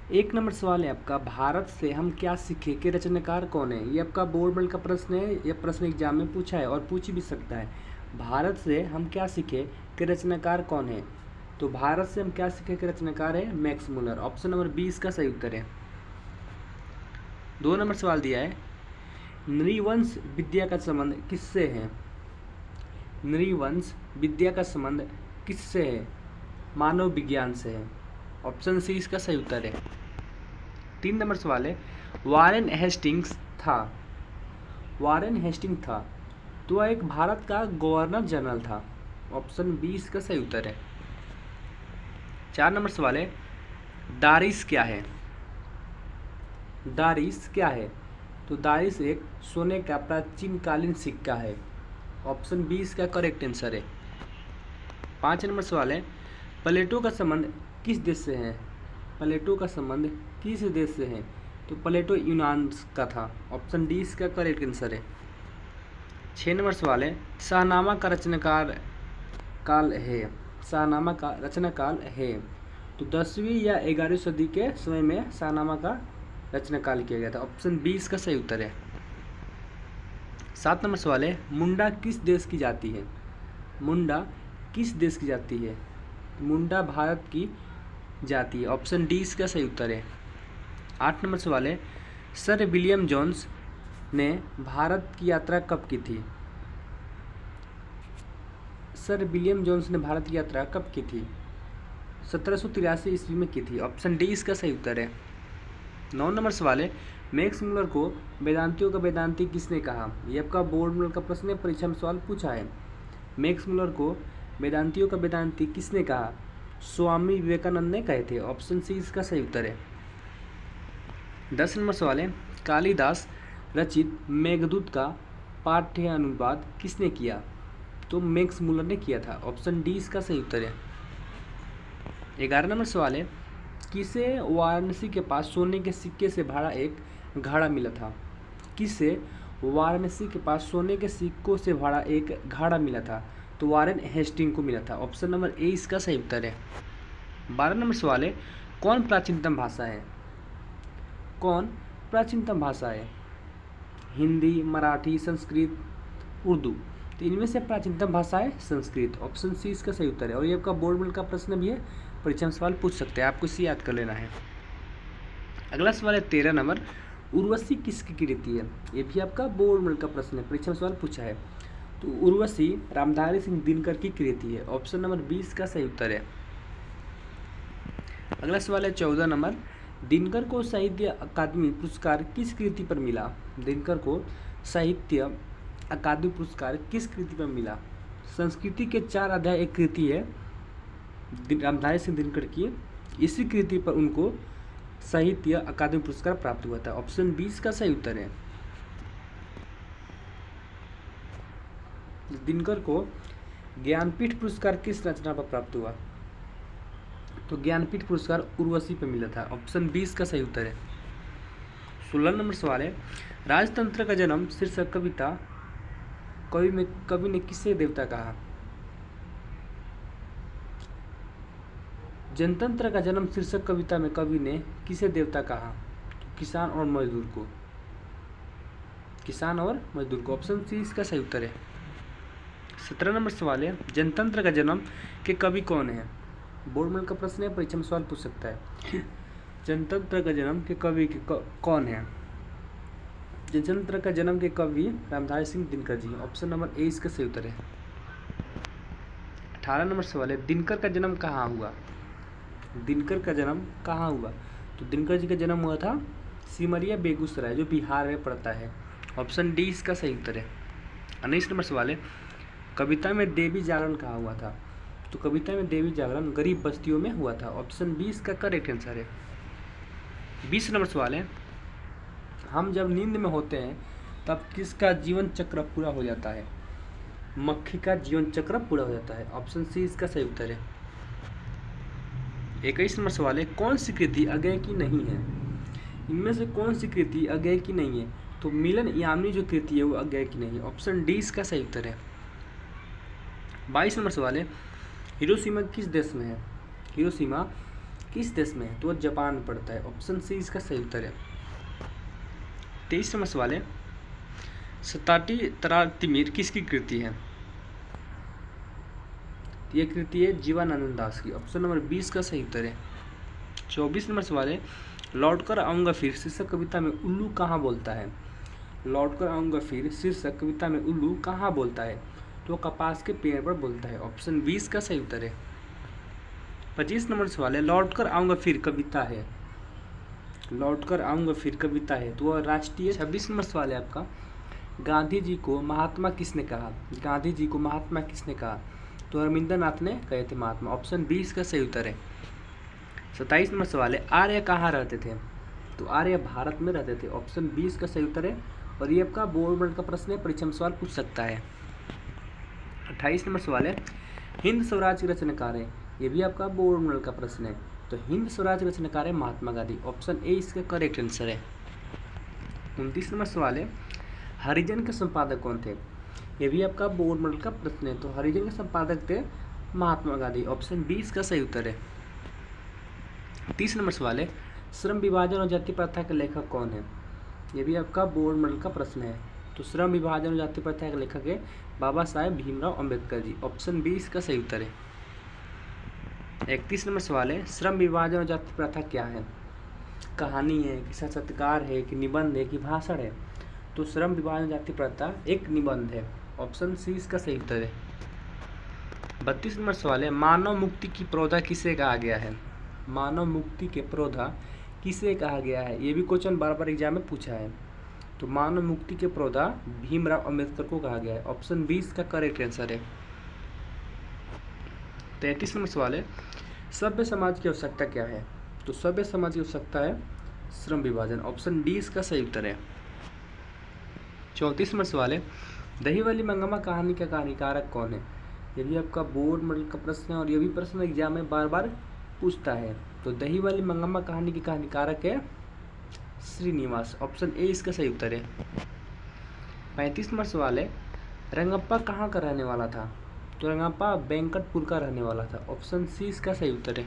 एक नंबर सवाल है आपका, भारत से हम क्या सीखे के रचनाकार कौन है। ये आपका बोर्ड में का प्रश्न है, ये प्रश्न एग्जाम में पूछा है और पूछ भी सकता है। भारत से हम क्या सीखे के रचनाकार कौन है। तो भारत से हम क्या सीखे के रचनाकार है मैक्स मुलर। ऑप्शन नंबर 20 का सही उत्तर है। 2 नंबर सवाल दिया है, नृवंश विद्या का संबंध किससे है। नृवंश विद्या का संबंध किससे है। मानव विज्ञान से है। ऑप्शन सी इसका सही उत्तर है। 3 नंबर सवाल है, वारेन हेस्टिंग्स था। वारेन हेस्टिंग था तो वह एक भारत का गवर्नर जनरल था। ऑप्शन बी इसका सही उत्तर है। 4 नंबर सवाल है, दारिस क्या है। दारिस क्या है। तो दारिस एक सोने का प्राचीन कालीन सिक्का है। ऑप्शन बी इसका करेक्ट आंसर है। 5 नंबर सवाल है, प्लेटो का संबंध किस देश से है। प्लेटो का संबंध किस देश से है। तो प्लेटो यूनान का था। ऑप्शन डी इसका करेक्ट आंसर है। 6 नंबर सवाल है, शाहनामा का रचनाकार काल है। शाहनामा का रचना काल है। तो 10वीं या 11वीं सदी के समय में शाहनामा का रचना काल किया गया था। ऑप्शन बी इसका सही उत्तर है। 7 नंबर सवाल है, मुंडा किस देश की जाति है। मुंडा किस देश की जाति है। मुंडा भारत की जाति है। ऑप्शन डी इसका सही उत्तर है। 8 नंबर सवाल है, सर विलियम जोन्स ने भारत की यात्रा कब की थी। सर विलियम जोन्स ने भारत की यात्रा कब की थी। 1783 ईस्वी में की थी। ऑप्शन डी इसका सही उत्तर है। 9 नंबर सवाल है, मैक्स मुलर को वेदांतियों का वेदांती किसने कहा। ये आपका बोर्ड मुलर का प्रश्न है, परीक्षा में सवाल पूछा है। मैक्स मुलर को वेदांतियों का वेदांती किसने कहा। स्वामी विवेकानंद ने कहे थे। ऑप्शन सी इसका सही उत्तर है। 10 नंबर सवाल है, कालिदास रचित मेघदूत का पाठ्य अनुवाद किसने किया। तो मैक्स मुलर ने किया था। ऑप्शन डी इसका सही उत्तर है। 11 नंबर सवाल है, किसे वाराणसी के पास सोने के सिक्के से भरा एक घड़ा मिला था। किसे वाराणसी के पास सोने के सिक्कों से भरा एक घड़ा मिला था। तो वारेन हेस्टिंग को मिला था। ऑप्शन नंबर ए इसका सही उत्तर है। 12 नंबर सवाल है, कौन प्राचीनतम भाषा है। कौन प्राचीनतम भाषा है। हिंदी, मराठी, संस्कृत, उर्दू। तो इनमें से प्राचीनतम भाषा है संस्कृत। ऑप्शन सी इसका सही उत्तर है। और ये आपका बोर्ड में का प्रश्न भी है, परीक्षा में सवाल पूछ सकते हैं, आपको इसे याद कर लेना है। अगला सवाल है 13 नंबर, उर्वशी किसकी कृति है। ये भी आपका बोर्ड में का प्रश्न है, परीक्षा में सवाल पूछा है। तो उर्वशी रामधारी सिंह दिनकर की कृति है। ऑप्शन नंबर 20 का सही उत्तर है। अगला सवाल है 14 नंबर, दिनकर को साहित्य अकादमी पुरस्कार किस कृति पर मिला। दिनकर को साहित्य अकादमी पुरस्कार किस कृति पर मिला। संस्कृति के 4 अध्याय एक कृति है रामधारी सिंह दिनकर की। इसी कृति पर उनको साहित्य अकादमी पुरस्कार प्राप्त हुआ था। ऑप्शन 20 का सही उत्तर है। दिनकर को ज्ञानपीठ पुरस्कार किस रचना पर प्राप्त हुआ। तो ज्ञानपीठ पुरस्कार उर्वशी पर मिला था। ऑप्शन 20 का सही उत्तर है। 16 नंबर सवाल है, राजतंत्र का जन्म शीर्षक कविता कवि ने किसे देवता कहा। जनतंत्र का जन्म शीर्षक कविता में कवि ने किसे देवता कहा। तो किसान और मजदूर को। किसान और मजदूर को। ऑप्शन सी इसका सही उत्तर है। 17 नंबर सवाल है, जनतंत्र का जन्म के कवि कौन है। बोर्ड में का प्रश्न है, परीक्षा में सवाल पूछ सकता है। जनतंत्र का जन्म के कवि कौन है। जनतंत्र का जन्म के कवि Ramdhari Singh Dinkar ji. Option number A इसका सही उत्तर है। 18 नंबर सवाल है, दिनकर का जन्म कहाँ हुआ। दिनकर का जन्म कहाँ हुआ। तो दिनकर जी का जन्म हुआ था सिमरिया बेगूसराय, जो बिहार में पड़ता है। ऑप्शन डी इसका सही उत्तर है। 19 नंबर सवाल है, कविता में देवी जागरण कहाँ हुआ था। तो कविता में देवी जागरण गरीब बस्तियों में हुआ था। ऑप्शन 20 का करेक्ट आंसर है। 20 नंबर सवाल है, हम जब नींद में होते हैं तब किसका जीवन चक्र पूरा हो जाता है। मक्खी का जीवन चक्र पूरा हो जाता है। ऑप्शन सी इसका सही उत्तर है। 21 नंबर सवाल है, कौन सी कृति अज्ञेय की नहीं है। इनमें से कौन सी कृति अज्ञेय की नहीं है। तो मिलन यामिनी जो कृति है वो अज्ञेय की नहीं है। ऑप्शन डी इसका सही उत्तर है। 22 नंबर सवाल है, हिरोशिमा किस देश में है। हिरोशिमा किस देश में है? तो वह जापान में पड़ता है। ऑप्शन सी इसका सही उत्तर है। 23 नंबर सवाल है, सताटी तरातिमीर किसकी कृति है? यह कृति है जीवानंद दास की। ऑप्शन नंबर 20 का सही उत्तर है। 24 नंबर सवाल है, लौट कर आऊँगा फिर शीर्षक कविता में उल्लू कहाँ बोलता है? लौट कर आऊँगा फिर शीर्षक कविता में उल्लू कहाँ बोलता है? तो कपास के पेड़ पर बोलता है। ऑप्शन 20 का सही उत्तर है। 25 नंबर सवाल है, लौट कर आऊँगा फिर कविता है, लौट कर आऊँगा फिर कविता है तो वह राष्ट्रीय। 26 नंबर सवाल है आपका, गांधी जी को महात्मा किसने कहा? गांधी जी को महात्मा किसने कहा? तो रविंद्रनाथ ने कहे थे महात्मा। ऑप्शन 20 का सही उत्तर है। 27 नंबर सवाल है, आर्य कहाँ रहते थे? तो आर्य भारत में रहते थे। ऑप्शन 20 का सही उत्तर है। और ये आपका बोर्ड का प्रश्न है, परीक्षा में सवाल पूछ सकता है। 28 नंबर सवाल है, हिंद स्वराज के रचनाकार है। ये भी आपका बोर्ड का प्रश्न है। तो हिंद स्वराज के रचनाकार है महात्मा गांधी। ऑप्शन ए इसका करेक्ट आंसर है। 29 नंबर सवाल है, हरिजन के संपादक कौन थे? ये भी आपका बोर्ड मॉडल का प्रश्न है। तो हरिजन के संपादक थे महात्मा गांधी। ऑप्शन 20 का सही उत्तर है। 30 नंबर सवाल है, श्रम विभाजन और जाति प्रथा के लेखक कौन है? ये भी आपका बोर्ड मॉडल का प्रश्न है। तो श्रम विभाजन और जाति प्रथा के लेखक है बाबा साहेब भीमराव अंबेडकर जी। ऑप्शन 20 का सही उत्तर है। 31 नंबर सवाल है, श्रम विभाजन और जाति प्रथा क्या है? कहानी है कि साक्षात्कार है कि निबंध है कि भाषण है? तो श्रम विभाजन जाति प्रथा एक निबंध है। ऑप्शन सी इसका सही उत्तर है। 32 नंबर सवाल है, मानव मुक्ति की पौधा किसे कहा गया है? मानव मुक्ति के पौधा किसे कहा गया है? ये भी क्वेश्चन बार बार एग्जाम में पूछा है। तो मानव मुक्ति के पौधा भीमराव अंबेडकर को कहा गया है। ऑप्शन 20 का करेक्ट आंसर है। 33 नंबर सवाल है, सभ्य समाज की आवश्यकता क्या है? तो सभ्य समाज की आवश्यकता है श्रम विभाजन। ऑप्शन 20 का सही उत्तर है। 34 नंबर सवाल है, दही वाली मंगम्मा कहानी का कहानीकारक कौन है? ये भी आपका बोर्ड मॉडल का प्रश्न है और ये भी प्रश्न एग्जाम में बार बार पूछता है। तो दही वाली मंगम्मा कहानी की कहानीकारक है श्रीनिवास। ऑप्शन ए इसका सही उत्तर है। 35 नंबर सवाल है, रंगप्पा कहाँ का रहने वाला था? तो रंगप्पा वेंकटपुर का रहने वाला था। ऑप्शन सी इसका सही उत्तर है।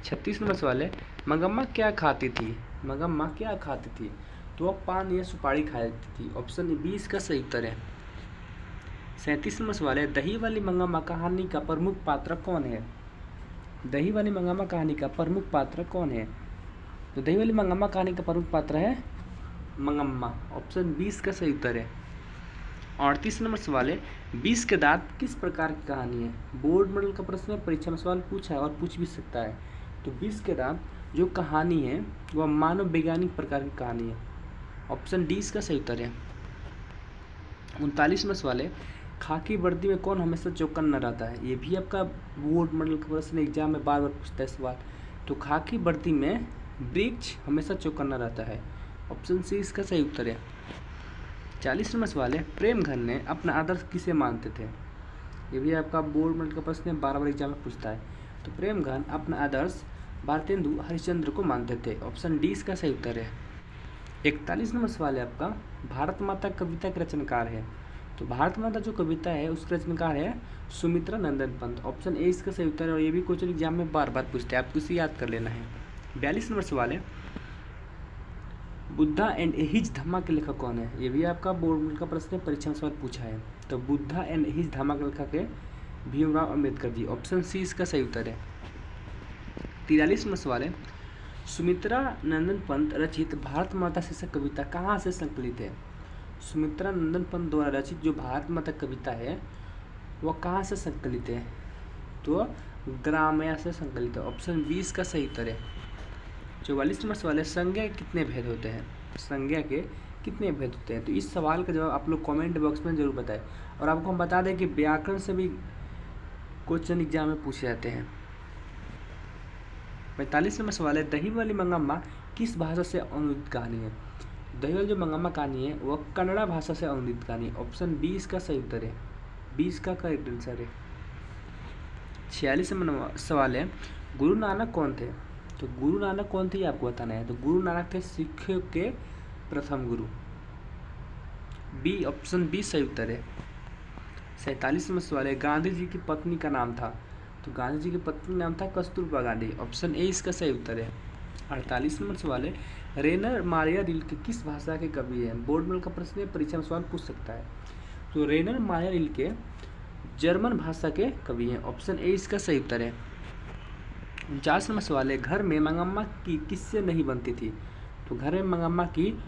36 नंबर सवाल है, मंगम्मा क्या खाती थी? मंगम्मा क्या खाती थी? तो वह पान या सुपारी खाती थी। ऑप्शन 20 का सही उत्तर है। 37 नंबर सवाल है, दही वाली मंगम्मा कहानी का प्रमुख पात्र कौन है? दही वाली मंगम्मा कहानी का प्रमुख पात्र कौन है? तो दही वाली मंगम्मा कहानी का प्रमुख पात्र है मंगम्मा। ऑप्शन 20 का सही उत्तर है। 38 नंबर सवाल है, 20 के दांत किस प्रकार की कहानी है? बोर्ड मॉडल का प्रश्न है, परीक्षा में सवाल पूछा है और पूछ भी सकता है। तो 20 के दांत जो कहानी है वह मानव वैज्ञानिक प्रकार की कहानी है। ऑप्शन डी इसका सही उत्तर है। 39 नंबर सवाल है, खाकी वर्दी में कौन हमेशा चौकन्ना रहता है? ये भी आपका बोर्ड मॉडल का प्रश्न एग्जाम में बार बार पूछता है सवाल। तो खाकी वर्दी में वृक्ष हमेशा चौकन्ना रहता है। ऑप्शन सी इसका सही उत्तर है। 40 नंबर सवाल है, प्रेमघन ने अपना आदर्श किसे मानते थे? ये भी आपका बोर्ड मॉडल का प्रश्न है, बार बार एग्जाम में पूछता है। तो प्रेमघन अपना आदर्श भारतेंदु हरिश्चंद्र को मानते थे। ऑप्शन डी इसका सही उत्तर है। 41 नंबर सवाल है आपका, भारत माता कविता के रचनाकार है? तो भारत माता जो कविता है उसके रचनाकार है सुमित्रा नंदन पंत। ऑप्शन ए इसका सही उत्तर है और ये भी क्वेश्चन एग्जाम में बार बार पूछते हैं, आपको इसे याद कर लेना है। 42 नंबर सवाल है, बुद्धा एंड हिज धम्मा के लेखक कौन है? ये भी आपका बोर्ड का प्रश्न है, परीक्षा में सवाल पूछा है। तो बुद्धा एंड हिज धम्मा के लेखक है भीमराव अंबेडकर जी। ऑप्शन सी इसका सही उत्तर है। 43 नंबर सवाल है, सुमित्रा नंदन पंत रचित भारत माता शीर्षक कविता कहाँ से संकलित है? सुमित्रा नंदन पंत द्वारा रचित जो भारत माता कविता है वह कहाँ से संकलित है? तो ग्राम्या से संकलित है। ऑप्शन 20 का सही उत्तर है। 44 नंबर सवाल है, संज्ञा के कितने भेद होते हैं? संज्ञा के कितने भेद होते हैं? तो इस सवाल का जवाब आप लोग कमेंट बॉक्स में जरूर बताएं। और आपको हम बता दें कि व्याकरण से भी क्वेश्चन एग्जाम में पूछे जाते हैं। 45 नंबर सवाल है, दही वाली मंगम्मा किस भाषा से अनुदित कहानी है? दही वाली जो मंगम्मा कहानी है वह कन्नड़ा भाषा से अनुदित कहानी है। ऑप्शन 20 का सही उत्तर है। 20 का करेक्ट आंसर है। 46 नंबर सवाल है, गुरु नानक कौन थे? तो गुरु नानक कौन थे ये आपको बताना है। तो गुरु नानक थे सिखों के प्रथम गुरु। बी ऑप्शन बी सही उत्तर है। 47 नंबर सवाल है, गांधी जी की पत्नी का नाम था? तो तो गांधी जी की पत्नी नाम था कस्तूरबा गांधी। ऑप्शन ए इसका सही उत्तर है। 48 नंबर सवाल है, रेनर मारिया रिल्के किस भाषा के कवि हैं? बोर्ड में का प्रश्न है, परीक्षा में सवाल पूछ सकता है। तो रेनर मारिया रिल्के जर्मन भाषा के कवि हैं। ऑप्शन ए इसका सही उत्तर है। 49 नंबर सवाल है, घर में मंगम्मा की किससे नहीं बनती थी? तो घर में मंगम्मा की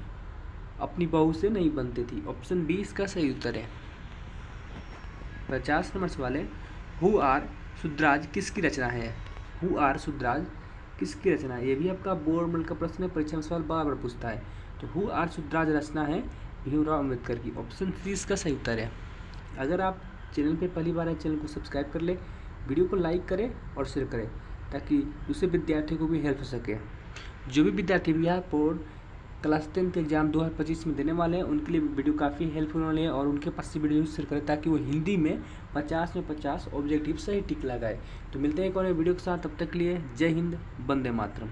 अपनी बहू से नहीं बनती थी। ऑप्शन बी इसका सही उत्तर है। 50 नंबर सवाल है, हु आर शुद्राज किसकी रचना है? हु आर शुद्राज किसकी रचना है? ये भी आपका बोर्ड में का प्रश्न है, परीक्षा में सवाल बार बार पूछता है। तो हु आर शुद्राज रचना है भीमराव अम्बेडकर की। ऑप्शन सी इसका सही उत्तर है। अगर आप चैनल पे पहली बार है, चैनल को सब्सक्राइब कर ले, वीडियो को लाइक करें और शेयर करें ताकि दूसरे विद्यार्थियों को भी हेल्प हो सके। जो भी विद्यार्थी भी यहाँ बोर्ड क्लास 10 के एग्जाम 2025 में देने वाले हैं, उनके लिए वीडियो काफ़ी हेल्पफुल वाले हैं और उनके पास से वीडियो शेयर करें ताकि वो हिंदी में 50 में 50 ऑब्जेक्टिव सही टिक लगाए। तो मिलते हैं एक और वीडियो के साथ, तब तक के लिए जय हिंद, वंदे मातरम।